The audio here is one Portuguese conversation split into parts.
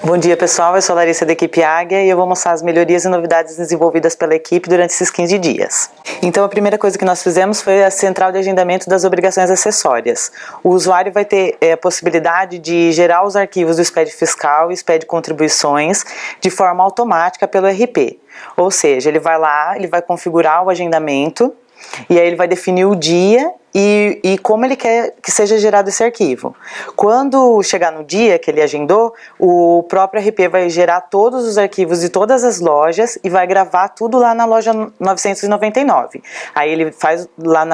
Bom dia pessoal, eu sou a Larissa da equipe Águia e eu vou mostrar as melhorias e novidades desenvolvidas pela equipe durante esses 15 dias. Então a primeira coisa que nós fizemos foi a central de agendamento das obrigações acessórias. O usuário vai ter a possibilidade de gerar os arquivos do SPED fiscal e SPED contribuições de forma automática pelo RP. Ou seja, ele vai lá, ele vai configurar o agendamento e aí ele vai definir o dia e como ele quer que seja gerado esse arquivo. Quando chegar no dia que ele agendou, o próprio RP vai gerar todos os arquivos de todas as lojas e vai gravar tudo lá na loja 999. Aí ele faz lá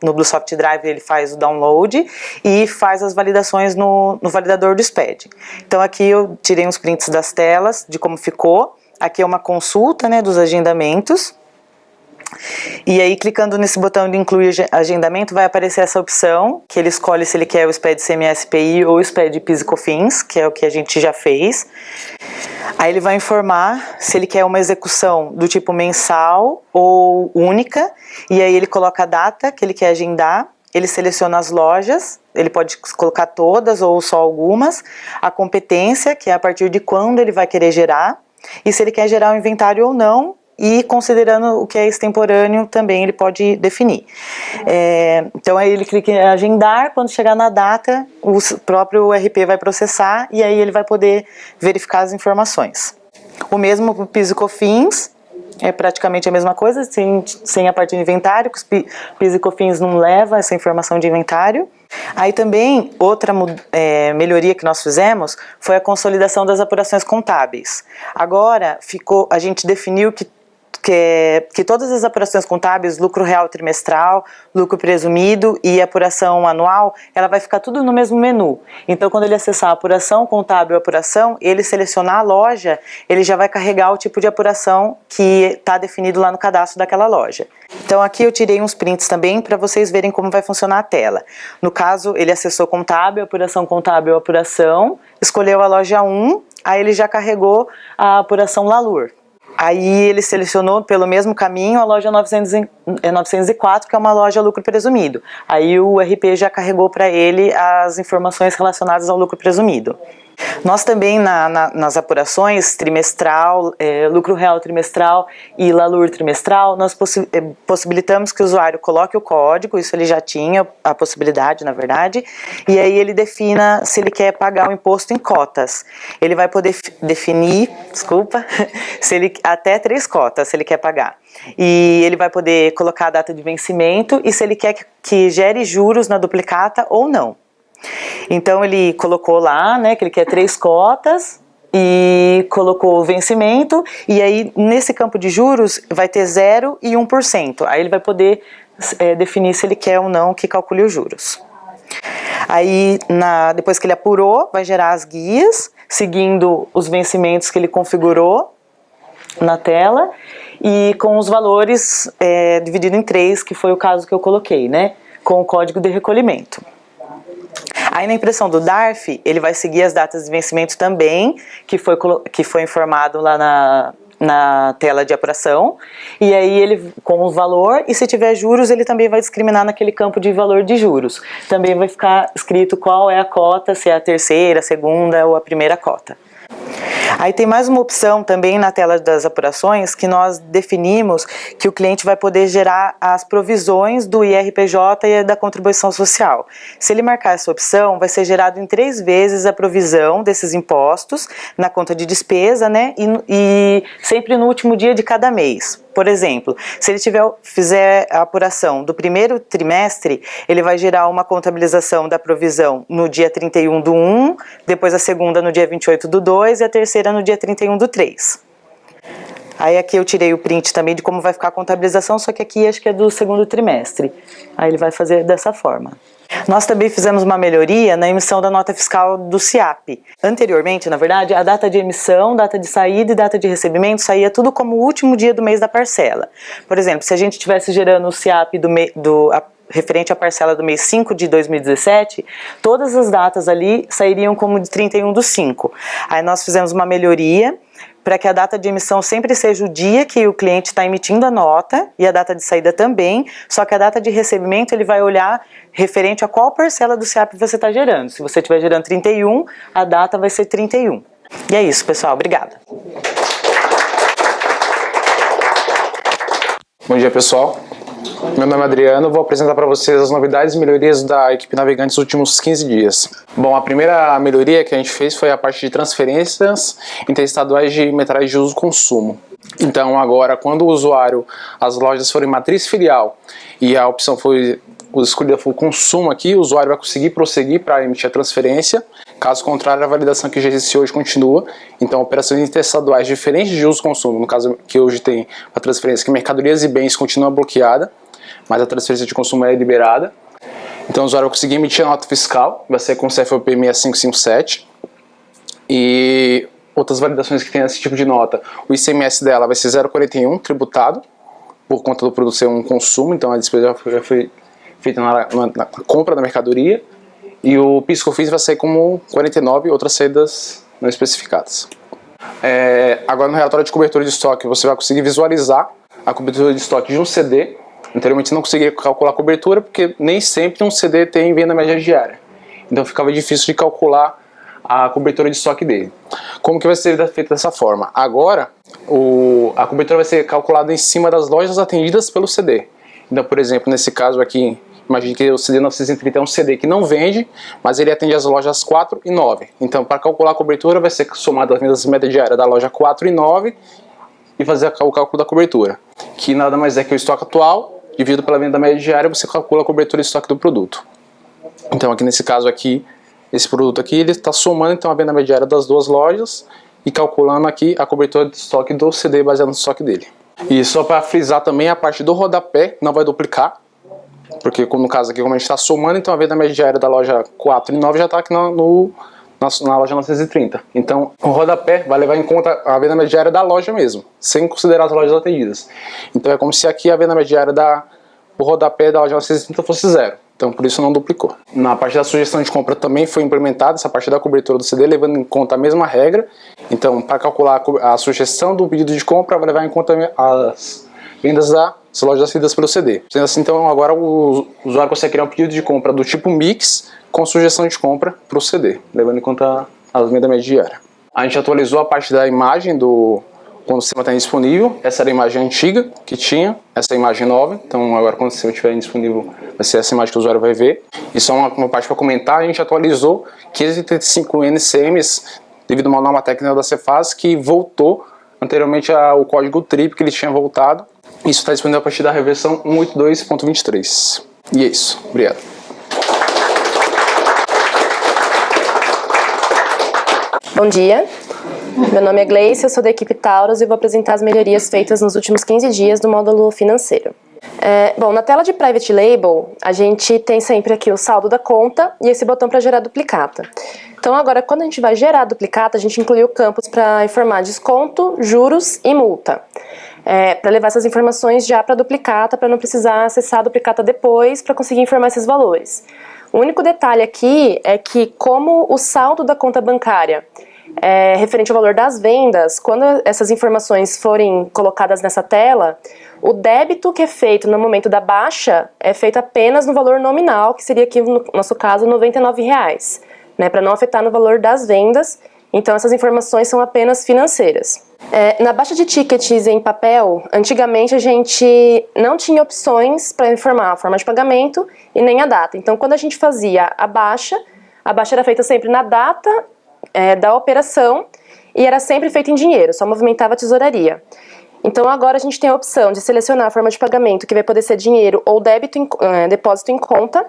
no BlueSoft Drive, ele faz o download e faz as validações no validador do SPED. Então aqui eu tirei uns prints das telas de como ficou. Aqui é uma consulta, né, dos agendamentos. E aí, clicando nesse botão de incluir agendamento, vai aparecer essa opção, que ele escolhe se ele quer o SPED CMS-PI ou o SPED PIS e COFINS, que é o que a gente já fez. Aí ele vai informar se ele quer uma execução do tipo mensal ou única, e aí ele coloca a data que ele quer agendar, ele seleciona as lojas, ele pode colocar todas ou só algumas, a competência, que é a partir de quando ele vai querer gerar, e se ele quer gerar o inventário ou não, e considerando o que é extemporâneo também ele pode definir. Então aí ele clica em agendar, quando chegar na data o próprio RP vai processar e aí ele vai poder verificar as informações. O mesmo para o PIS e COFINS, é praticamente a mesma coisa, sem a parte de inventário, que os PIS e COFINS não leva essa informação de inventário. Aí também, outra melhoria que nós fizemos foi a consolidação das apurações contábeis. Agora, a gente definiu que todas as apurações contábeis, lucro real trimestral, lucro presumido e apuração anual, ela vai ficar tudo no mesmo menu. Então, quando ele acessar a apuração contábil, apuração, ele selecionar a loja, ele já vai carregar o tipo de apuração que está definido lá no cadastro daquela loja. Então, aqui eu tirei uns prints também para vocês verem como vai funcionar a tela. No caso, ele acessou contábil, apuração, escolheu a loja 1, aí ele já carregou a apuração Lalur. Aí ele selecionou pelo mesmo caminho a loja 904, que é uma loja lucro presumido. Aí o RP já carregou para ele as informações relacionadas ao lucro presumido. Nós também nas apurações trimestral, lucro real trimestral e Lalur trimestral, nós possibilitamos que o usuário coloque o código, isso ele já tinha a possibilidade, na verdade, e aí ele defina se ele quer pagar o imposto em cotas. Ele vai poder definir, até 3 cotas se ele quer pagar. E ele vai poder colocar a data de vencimento e se ele quer que gere juros na duplicata ou não. Então ele colocou lá, né, que ele quer 3 cotas e colocou o vencimento e aí nesse campo de juros vai ter 0 e 1%. Aí ele vai poder definir se ele quer ou não que calcule os juros. Aí depois que ele apurou, vai gerar as guias, seguindo os vencimentos que ele configurou na tela e com os valores dividido em 3, que foi o caso que eu coloquei, né, com o código de recolhimento. Aí na impressão do DARF, ele vai seguir as datas de vencimento também, que foi informado lá na tela de apuração, e aí ele com o valor, e se tiver juros, ele também vai discriminar naquele campo de valor de juros. Também vai ficar escrito qual é a cota, se é a terceira, a segunda ou a primeira cota. Aí tem mais uma opção também na tela das apurações que nós definimos que o cliente vai poder gerar as provisões do IRPJ e da contribuição social. Se ele marcar essa opção, vai ser gerado em 3 vezes a provisão desses impostos na conta de despesa, né? E sempre no último dia de cada mês. Por exemplo, se ele fizer a apuração do primeiro trimestre, ele vai gerar uma contabilização da provisão no dia 31/1, depois a segunda no dia 28/2 e a terceira no dia 31/3. Aí aqui eu tirei o print também de como vai ficar a contabilização, só que aqui acho que é do segundo trimestre. Aí ele vai fazer dessa forma. Nós também fizemos uma melhoria na emissão da nota fiscal do SIAP. Anteriormente, na verdade, a data de emissão, data de saída e data de recebimento saía tudo como o último dia do mês da parcela. Por exemplo, se a gente estivesse gerando o SIAP referente à parcela do mês 5 de 2017, todas as datas ali sairiam como de 31/5. Aí nós fizemos uma melhoria para que a data de emissão sempre seja o dia que o cliente está emitindo a nota e a data de saída também, só que a data de recebimento ele vai olhar referente a qual parcela do SIAP você está gerando. Se você estiver gerando 31, a data vai ser 31. E é isso, pessoal. Obrigada. Bom dia, pessoal. Meu nome é Adriano, vou apresentar para vocês as novidades e melhorias da equipe Navegante nos últimos 15 dias. Bom, a primeira melhoria que a gente fez foi a parte de transferências interestaduais de metais de uso e consumo. Então agora, quando o usuário, as lojas forem matriz filial e a opção foi escolhida for consumo aqui, o usuário vai conseguir prosseguir para emitir a transferência. Caso contrário, a validação que já existe hoje continua. Então, operações interestaduais diferentes de uso e consumo, no caso que hoje tem a transferência que mercadorias e bens continua bloqueada, mas a transferência de consumo é liberada. Então o usuário vai conseguir emitir a nota fiscal, vai ser com o CFOP 6557. E outras validações que tem esse tipo de nota, o ICMS dela vai ser 0,41 tributado, por conta do produto ser um consumo, então a despesa já foi feita na compra da mercadoria. E o PIS/COFINS vai sair como 49 e outras saídas não especificadas. Agora no relatório de cobertura de estoque você vai conseguir visualizar a cobertura de estoque de um CD. Anteriormente não conseguia calcular a cobertura porque nem sempre um CD tem venda média diária. Então ficava difícil de calcular a cobertura de estoque dele. Como que vai ser feita dessa forma? Agora a cobertura vai ser calculada em cima das lojas atendidas pelo CD. Então, por exemplo, nesse caso aqui, imagine que o CD 930 é um CD que não vende, mas ele atende as lojas 4 e 9. Então, para calcular a cobertura, vai ser somado as vendas média diária da loja 4 e 9 e fazer o cálculo da cobertura, que nada mais é que o estoque atual dividido pela venda média diária, você calcula a cobertura de estoque do produto. Então aqui nesse caso aqui, esse produto aqui, ele está somando então a venda média diária das duas lojas e calculando aqui a cobertura de estoque do CD baseado no estoque dele. E só para frisar também, a parte do rodapé não vai duplicar, porque no caso aqui, como a gente está somando, então a venda média diária da loja 4 e 9 já está aqui na loja 930. Então o rodapé vai levar em conta a venda média diária da loja mesmo, sem considerar as lojas atendidas. Então é como se aqui a venda média diária do rodapé da loja 930 fosse zero. Então por isso não duplicou. Na parte da sugestão de compra também foi implementada essa parte da cobertura do CD, levando em conta a mesma regra. Então para calcular a sugestão do pedido de compra, vai levar em conta as vendas das lojas atendidas pelo CD. Sendo assim, então agora o usuário consegue criar um pedido de compra do tipo mix com sugestão de compra para o CD, levando em conta a venda média diária. A gente atualizou a parte da imagem quando o sistema está disponível. Essa era a imagem antiga que tinha, essa é a imagem nova. Então agora quando o sistema estiver disponível vai ser essa imagem que o usuário vai ver. E só uma parte para comentar, a gente atualizou 535 NCMs devido a uma norma técnica da Cefaz que voltou anteriormente ao código TRIP que ele tinha voltado. Isso está disponível a partir da reversão 182.23. E é isso. Obrigado. Bom dia, meu nome é Gleice, eu sou da equipe Taurus e vou apresentar as melhorias feitas nos últimos 15 dias do módulo financeiro. Bom, na tela de Private Label, a gente tem sempre aqui o saldo da conta e esse botão para gerar duplicata. Então agora, quando a gente vai gerar duplicata, a gente incluiu campos para informar desconto, juros e multa. Para levar essas informações já para duplicata, para não precisar acessar a duplicata depois para conseguir informar esses valores. O único detalhe aqui é que, como o saldo da conta bancária é referente ao valor das vendas, quando essas informações forem colocadas nessa tela, o débito que é feito no momento da baixa é feito apenas no valor nominal, que seria aqui, no nosso caso, R$ 99, né, para não afetar no valor das vendas. Então essas informações são apenas financeiras. Na baixa de tickets em papel, antigamente a gente não tinha opções para informar a forma de pagamento e nem a data. Então quando a gente fazia a baixa era feita sempre na data da operação e era sempre feita em dinheiro, só movimentava a tesouraria. Então agora a gente tem a opção de selecionar a forma de pagamento que vai poder ser dinheiro ou depósito em conta.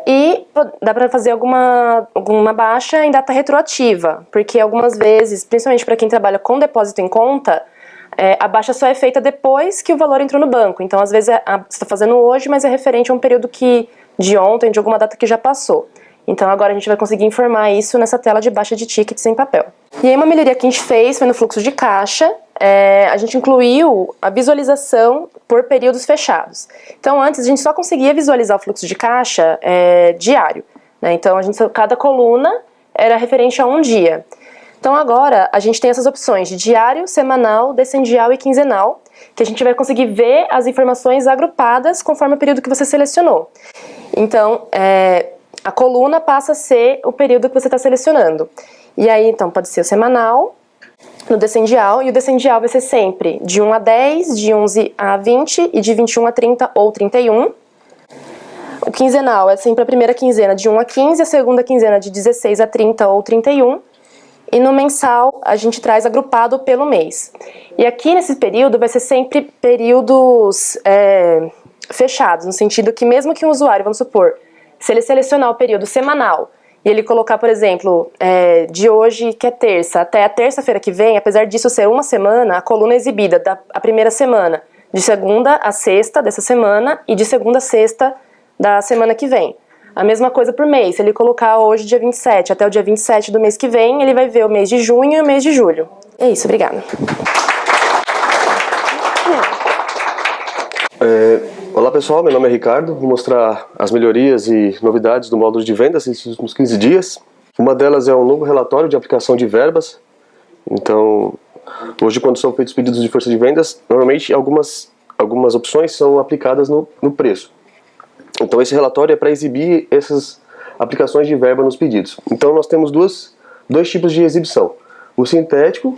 E dá para fazer alguma baixa em data retroativa, porque algumas vezes, principalmente para quem trabalha com depósito em conta, a baixa só é feita depois que o valor entrou no banco. Então, às vezes, você está fazendo hoje, mas é referente a um período de ontem, de alguma data que já passou. Então, agora a gente vai conseguir informar isso nessa tela de baixa de tickets em papel. E aí, uma melhoria que a gente fez foi no fluxo de caixa. A gente incluiu a visualização por períodos fechados. Então antes a gente só conseguia visualizar o fluxo de caixa diário, né? Então cada coluna era referente a um dia. Então agora a gente tem essas opções de diário, semanal, descendial e quinzenal, que a gente vai conseguir ver as informações agrupadas conforme o período que você selecionou. Então a coluna passa a ser o período que você está selecionando. E aí, então, pode ser o semanal, no descendial, e o descendial vai ser sempre de 1 a 10, de 11 a 20 e de 21 a 30 ou 31. O quinzenal é sempre a primeira quinzena de 1 a 15, a segunda quinzena de 16 a 30 ou 31. E no mensal a gente traz agrupado pelo mês. E aqui nesse período vai ser sempre períodos fechados, no sentido que mesmo que um usuário, vamos supor, se ele selecionar o período semanal e ele colocar, por exemplo, de hoje, que é terça, até a terça-feira que vem, apesar disso ser uma semana, a coluna é exibida a primeira semana, de segunda a sexta dessa semana e de segunda a sexta da semana que vem. A mesma coisa por mês, se ele colocar hoje dia 27 até o dia 27 do mês que vem, ele vai ver o mês de junho e o mês de julho. É isso, obrigada. Olá pessoal, meu nome é Ricardo, vou mostrar as melhorias e novidades do módulo de vendas nesses últimos 15 dias. Uma delas é um novo relatório de aplicação de verbas. Então, hoje quando são feitos pedidos de força de vendas, normalmente algumas opções são aplicadas no preço. Então esse relatório é para exibir essas aplicações de verba nos pedidos. Então nós temos dois tipos de exibição. O sintético,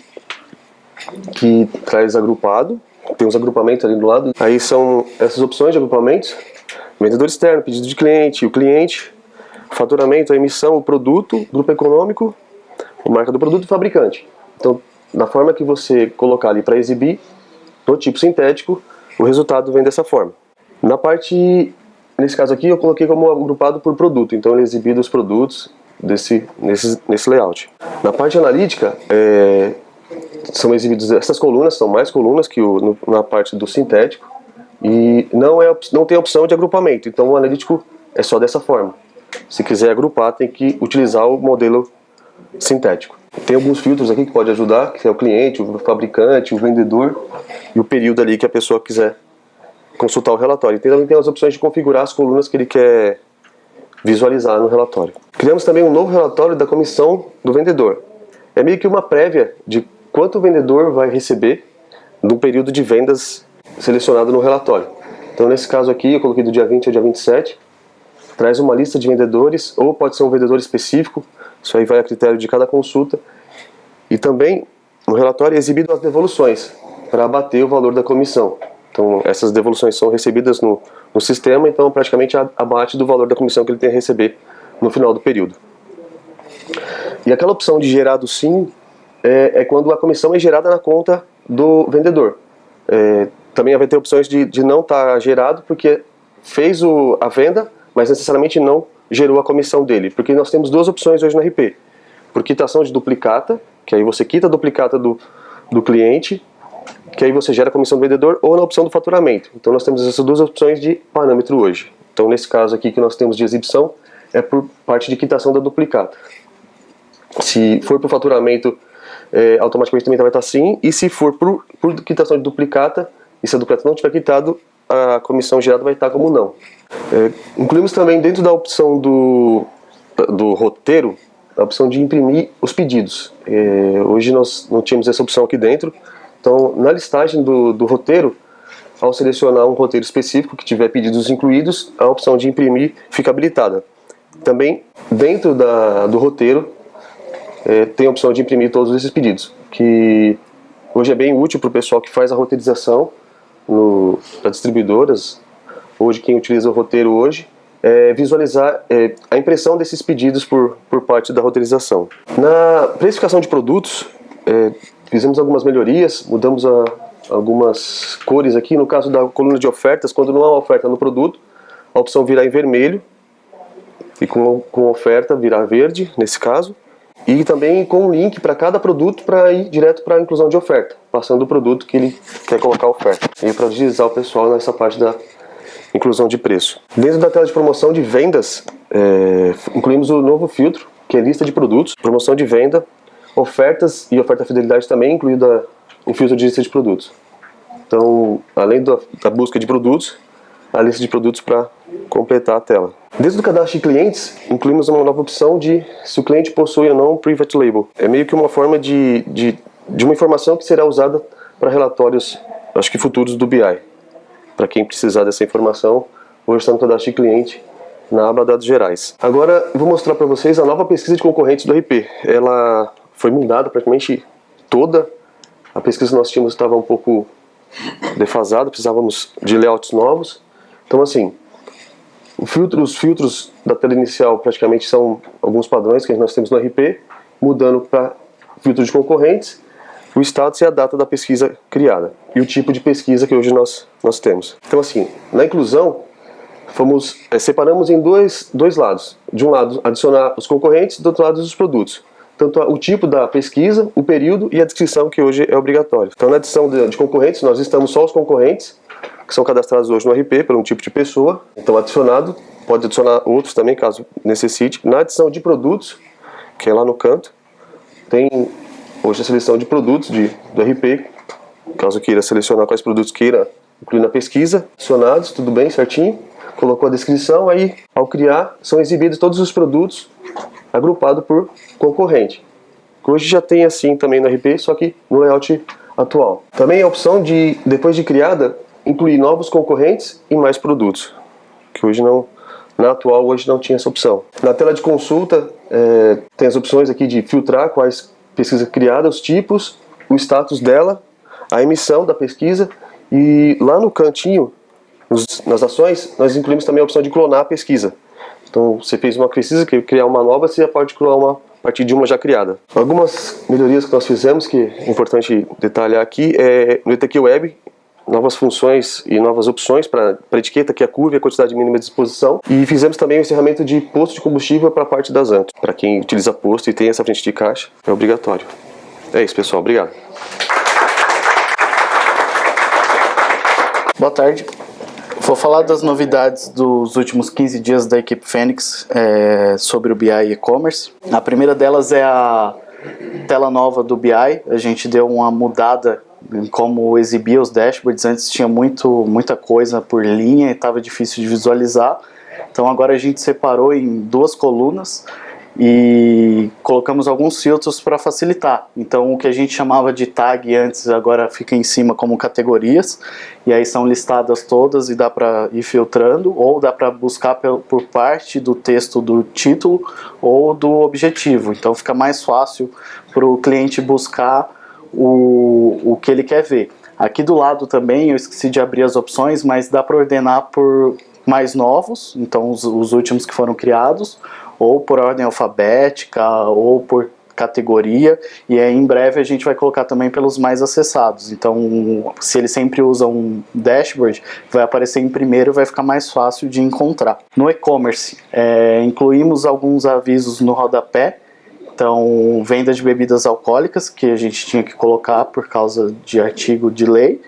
que traz agrupado, tem uns agrupamentos ali do lado. Aí são essas opções de agrupamentos: vendedor externo, pedido de cliente, o cliente, faturamento, a emissão, o produto, grupo econômico, a marca do produto e fabricante. Então, da forma que você colocar ali para exibir, no tipo sintético, o resultado vem dessa forma. Na parte, nesse caso aqui, eu coloquei como agrupado por produto, então ele é exibido os produtos nesse layout. Na parte analítica, são exibidas essas colunas, são mais colunas que na parte do sintético, e não tem opção de agrupamento, então o analítico é só dessa forma. Se quiser agrupar, tem que utilizar o modelo sintético. Tem alguns filtros aqui que pode ajudar, que é o cliente, o fabricante, o vendedor e o período ali que a pessoa quiser consultar o relatório. E também tem as opções de configurar as colunas que ele quer visualizar no relatório. Criamos também um novo relatório da comissão do vendedor. É meio que uma prévia de quanto o vendedor vai receber no período de vendas selecionado no relatório. Então nesse caso aqui eu coloquei do dia 20 ao dia 27, traz uma lista de vendedores, ou pode ser um vendedor específico, isso aí vai a critério de cada consulta. E também no relatório é exibido as devoluções, para abater o valor da comissão. Então essas devoluções são recebidas no sistema, então praticamente abate do valor da comissão que ele tem a receber no final do período. E aquela opção de gerado sim, é quando a comissão é gerada na conta do vendedor. Também vai ter opções de não estar gerado, porque fez a venda, mas necessariamente não gerou a comissão dele. Porque nós temos duas opções hoje no RP. Por quitação de duplicata, que aí você quita a duplicata do cliente, que aí você gera a comissão do vendedor, ou na opção do faturamento. Então nós temos essas duas opções de parâmetro hoje. Então nesse caso aqui que nós temos de exibição, é por parte de quitação da duplicata. Se for por faturamento, automaticamente também vai estar sim, e se for por quitação de duplicata, e se a duplicata não tiver quitado, a comissão gerada vai estar como não. Incluímos também dentro da opção do roteiro, a opção de imprimir os pedidos. Hoje nós não tínhamos essa opção aqui dentro, então na listagem do roteiro, ao selecionar um roteiro específico que tiver pedidos incluídos, a opção de imprimir fica habilitada. Também dentro do roteiro, tem a opção de imprimir todos esses pedidos, que hoje é bem útil para o pessoal que faz a roteirização para distribuidoras. Hoje quem utiliza o roteiro hoje visualizar a impressão desses pedidos por parte da roteirização. Na precificação de produtos, fizemos algumas melhorias, mudamos algumas cores aqui. No caso da coluna de ofertas, quando não há oferta no produto, a opção virar em vermelho, e com oferta virar verde, nesse caso. E também com um link para cada produto para ir direto para a inclusão de oferta, passando o produto que ele quer colocar a oferta. E para agilizar o pessoal nessa parte da inclusão de preço. Dentro da tela de promoção de vendas, incluímos o novo filtro, que é lista de produtos, promoção de venda, ofertas e oferta fidelidade também, incluída um filtro de lista de produtos. Então, além da busca de produtos, a lista de produtos para completar a tela. Dentro do cadastro de clientes, incluímos uma nova opção de se o cliente possui ou não um private label. É meio que uma forma de uma informação que será usada para relatórios, acho que futuros do BI. Para quem precisar dessa informação, hoje está no cadastro de cliente, na aba Dados Gerais. Agora eu vou mostrar para vocês a nova pesquisa de concorrentes do RP. Ela foi mudada praticamente toda. A pesquisa que nós tínhamos estava um pouco defasada, precisávamos de layouts novos. Então assim, os filtros da tela inicial praticamente são alguns padrões que nós temos no RP, mudando para filtro de concorrentes, o status e a data da pesquisa criada e o tipo de pesquisa que hoje nós temos. Então assim, na inclusão, separamos em dois lados. De um lado, adicionar os concorrentes, do outro lado, os produtos. Tanto o tipo da pesquisa, o período e a descrição, que hoje é obrigatório. Então, na adição de concorrentes, nós estamos só os concorrentes, que são cadastrados hoje no RP, por um tipo de pessoa. Então, adicionado, pode adicionar outros também, caso necessite. Na adição de produtos, que é lá no canto, tem hoje a seleção de produtos do RP, caso queira selecionar quais produtos queira incluir na pesquisa. Adicionados, tudo bem, certinho. Colocou a descrição, aí ao criar são exibidos todos os produtos agrupados por concorrente. Hoje já tem assim também no RP, só que no layout atual. Também a opção de, depois de criada, incluir novos concorrentes e mais produtos, que hoje não, na atual hoje não tinha essa opção. Na tela de consulta tem as opções aqui de filtrar quais pesquisas criadas, os tipos, o status dela, a emissão da pesquisa e lá no cantinho, nas ações, nós incluímos também a opção de clonar a pesquisa. Então, você fez uma pesquisa, quer criar uma nova, você já pode clonar uma a partir de uma já criada. Algumas melhorias que nós fizemos, que é importante detalhar aqui, no ETQ Web, novas funções e novas opções para a etiqueta, que é a curva e a quantidade mínima de exposição. E fizemos também o encerramento de posto de combustível para a parte das ANTO. Para quem utiliza posto e tem essa frente de caixa, é obrigatório. É isso, pessoal. Obrigado. Boa tarde. Vou falar das novidades dos últimos 15 dias da equipe Fênix sobre o BI e e-commerce. A primeira delas é a tela nova do BI. A gente deu uma mudada em como exibia os dashboards. Antes tinha muita coisa por linha e estava difícil de visualizar. Então agora a gente separou em duas colunas e colocamos alguns filtros para facilitar. Então o que a gente chamava de tag antes agora fica em cima como categorias, e aí são listadas todas e dá para ir filtrando, ou dá para buscar por parte do texto do título ou do objetivo. Então fica mais fácil para o cliente buscar o que ele quer ver. Aqui do lado também eu esqueci de abrir as opções, mas dá para ordenar por mais novos, então os últimos que foram criados, ou por ordem alfabética, ou por categoria, e aí em breve a gente vai colocar também pelos mais acessados. Então, se ele sempre usa um dashboard, vai aparecer em primeiro e vai ficar mais fácil de encontrar. No e-commerce, incluímos alguns avisos no rodapé. Então, venda de bebidas alcoólicas, que a gente tinha que colocar por causa de artigo de lei,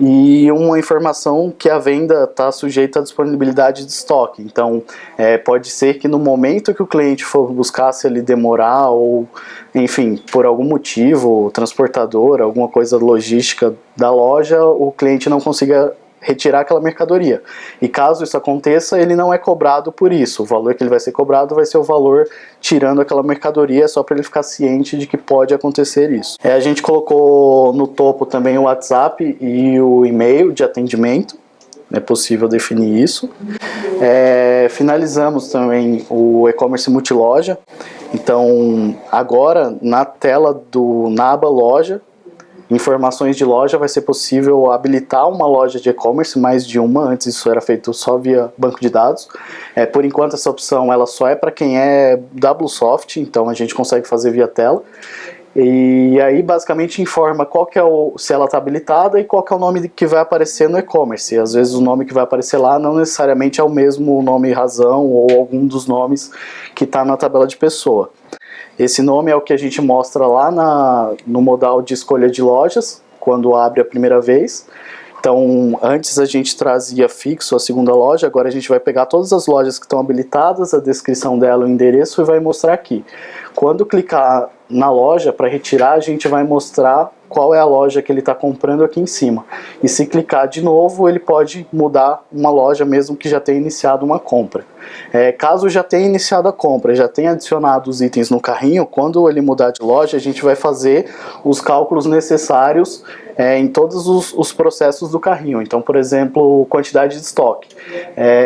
e uma informação que a venda está sujeita à disponibilidade de estoque. Então, pode ser que no momento que o cliente for buscar, se ele demorar ou, enfim, por algum motivo, transportador, alguma coisa logística da loja, o cliente não consiga retirar aquela mercadoria. E caso isso aconteça, ele não é cobrado por isso. O valor que ele vai ser cobrado vai ser o valor tirando aquela mercadoria, só para ele ficar ciente de que pode acontecer isso. A gente colocou no topo também o WhatsApp e o e-mail de atendimento. É possível definir isso. Finalizamos também o e-commerce multiloja. Então, agora, na tela na aba loja, informações de loja, vai ser possível habilitar uma loja de e-commerce, mais de uma. Antes isso era feito só via banco de dados. Por enquanto essa opção ela só é para quem é WSoft, então a gente consegue fazer via tela. E aí basicamente informa qual que é se ela está habilitada e qual que é o nome que vai aparecer no e-commerce. Às vezes o nome que vai aparecer lá não necessariamente é o mesmo nome razão ou algum dos nomes que está na tabela de pessoa. Esse nome é o que a gente mostra lá no modal de escolha de lojas, quando abre a primeira vez. Então, antes a gente trazia fixo a segunda loja, agora a gente vai pegar todas as lojas que estão habilitadas, a descrição dela, o endereço, e vai mostrar aqui. Quando clicar na loja para retirar, a gente vai mostrar qual é a loja que ele está comprando aqui em cima. E se clicar de novo, ele pode mudar uma loja mesmo que já tenha iniciado uma compra. Caso já tenha iniciado a compra, já tenha adicionado os itens no carrinho, quando ele mudar de loja, a gente vai fazer os cálculos necessários em todos os processos do carrinho. Então, por exemplo, quantidade de estoque.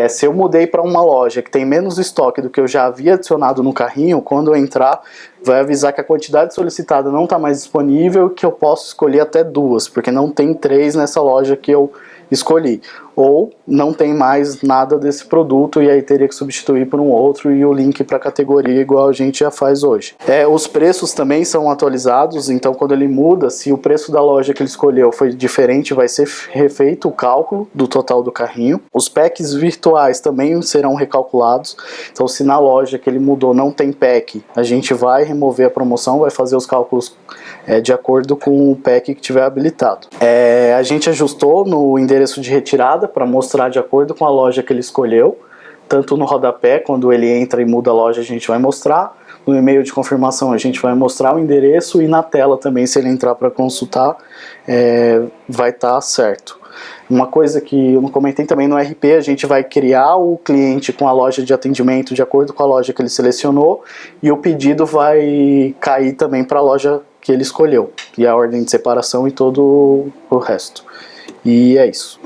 Se eu mudei para uma loja que tem menos estoque do que eu já havia adicionado no carrinho, quando eu entrar, vai avisar que a quantidade solicitada não está mais disponível, que eu posso escolher até 2, porque não tem 3 nessa loja que eu escolhi. Ou não tem mais nada desse produto e aí teria que substituir por um outro e o link para a categoria igual a gente já faz hoje. Os preços também são atualizados, então quando ele muda, se o preço da loja que ele escolheu foi diferente, vai ser refeito o cálculo do total do carrinho. Os packs virtuais também serão recalculados, então se na loja que ele mudou não tem pack, a gente vai remover a promoção, vai fazer os cálculos de acordo com o pack que tiver habilitado. A gente ajustou no endereço de retirada para mostrar de acordo com a loja que ele escolheu, tanto no rodapé, quando ele entra e muda a loja, a gente vai mostrar, no e-mail de confirmação a gente vai mostrar o endereço e na tela também, se ele entrar para consultar, vai estar certo. Uma coisa que eu não comentei também, no RP a gente vai criar o cliente com a loja de atendimento de acordo com a loja que ele selecionou e o pedido vai cair também para a loja que ele escolheu, e a ordem de separação e todo o resto. E é isso.